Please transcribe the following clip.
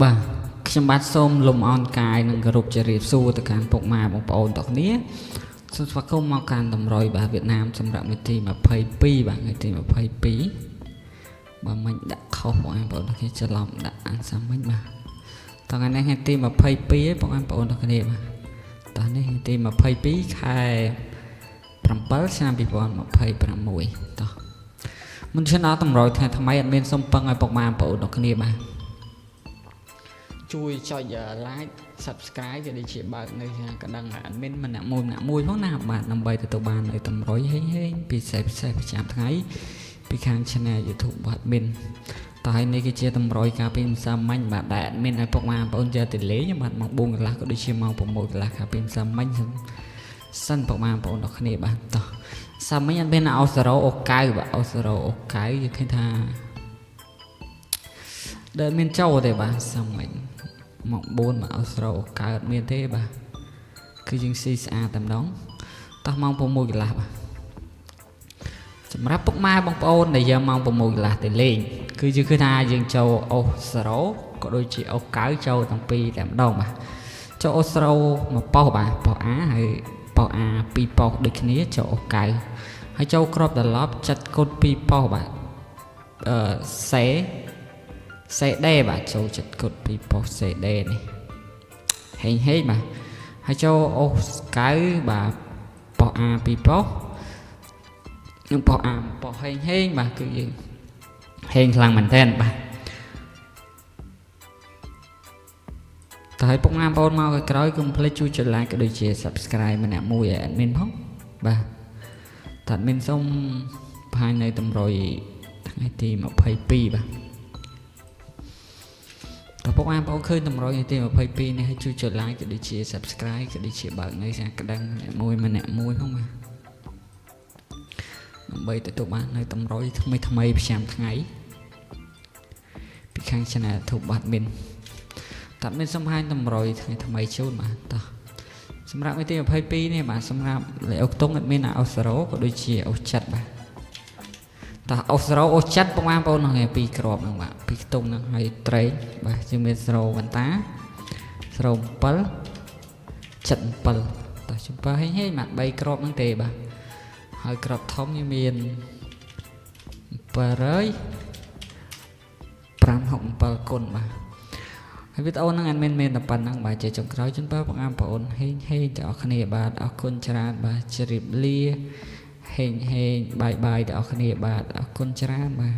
បាទខ្ញុំបាទសូមលំអរកាយនឹងគោរពជម្រាបសួរទៅកាន់ពុកម៉ែបងប្អូនទាំងគ្នាសូមស្វាគមន៍មកកាន់តម្រុយបាទវៀតណាមសម្រាប់ថ្ងៃទី22បាទថ្ងៃទី22បាទមិញដាក់ខុសបងប្អូនទាំងគ្នាច្រឡំដាក់អានសាមិញបាទតោះថ្ងៃទី22ឯងបងប្អូនទាំងគ្នាបាទតោះនេះថ្ងៃទី22ខែ7ឆ្នាំ2026តោះមុនឆ្លងតម្រុយថ្ងៃថ្មីអត់មានសុំពឹងឲ្យពុកម៉ែបងប្អូនទាំងគ្នាបាទជួយចុច like subscribe ជាដូចជាបើកនៅកណ្ដឹង admin ម្នាក់មួយផងណាបាទដើម្បីទទួលបាននៅតម្រុយហេងពិសេសប្រចាំថ្ងៃពីខាង channel YouTube បាទ admin តើហើយនេះគឺជាតម្រុយការពីម្សិលមិញបាទដែល admin ឲ្យពុកម៉ែបងប្អូនយកទៅលេងបាទម៉ោង 4 កន្លះក៏ដូចជាម៉ោង 6 កន្លះការពីម្សិលមិញសិនពុកម៉ែបងប្អូនទាំងគ្នាបាទតោះសាមិញអត់មានអូសារ៉ូអូកៅបាទអូសារ៉ូអូកៅនិយាយឃើញថាដែលមានចូលទេបាទសាមិញមក4មកអូស្រោកើតមានទេបាទគឺយើងស៊ីស្អាតតែម្ដងតោះម៉ោង 6 កន្លះបាទសម្រាប់ពុកម៉ែបងប្អូនដែលយកម៉ោង 6 កន្លះទៅលេងគឺយើងគឺថាយើងចូលអូស្រោក៏ដូចជាអូកៅចូលទាំងពីរតែម្ដងបាទចូលអូស្រោមួយប៉ោះបាទប៉ោះ A ហើយប៉ោះ A 2ប៉ោះដូចគ្នាចូលអូកៅហើយចូលក្របត្រឡប់ចាត់កូន2ប៉ោះបាទសេដេបាទចូលចិត្តគុតពីប៉ោះសេដេនេះហេងបាទហើយចូលអូកៅបាទប៉ោះ A ពីប៉ោះនឹងប៉ោះ A ប៉ោះហេងបាទគឺយើងហេងខ្លាំងមែនទែនបាទតែឲ្យពុកម៉ែបងប្អូនមកក្រោយកុំភ្លេចជួយចុច like ក៏ដូចជា subscribe ម្នាក់មួយឲ្យ admin ផងបាទតែ admin សូមបង្ហាញនៅតម្រុយថ្ងៃទី22បាទតើពុកម៉ែបងប្អូនឃើញតម្រុយថ្ងៃទី22នេះឲ្យជួយចុច like ក៏ដូចជា subscribe ក៏ដូចជាបើកនៅសាកដឹងមួយម្នាក់មួយផងបាទដើម្បីទទួលបាននៅតម្រុយថ្មីប្រចាំថ្ងៃពីខាង channel YouTube បាទមានតើមានសំហាញតម្រុយថ្ងៃថ្មីជូនបាទតោះសម្រាប់ថ្ងៃទី22នេះបាទសម្រាប់លេខអុកតុងអត់មានអូសារ៉ូក៏ដូចជាអូចិត្តបាទតោះអូស្រោអូចិត្តបងប្អូនហ្នឹងឯងពីរក្របហ្នឹងបាទពីខ្ទង់ហ្នឹងហើយត្រេកបាទជាមានស្រោវន្តាស្រោ7 77តោះចំបើហេងបាទ3ក្របហ្នឹងទេបាទហើយក្របធំវាមាន567គុណបាទហើយវីដេអូហ្នឹងអត់មានតែប៉ុណ្្នឹងបាទជាចុងក្រោយជូនបងប្អូនហេងទាំងអស់គ្នាបាទអរគុណច្រើនបាទជម្រាបលាហេងបាយទាំងអស់គ្នាបាទអរគុណច្រើនបាទ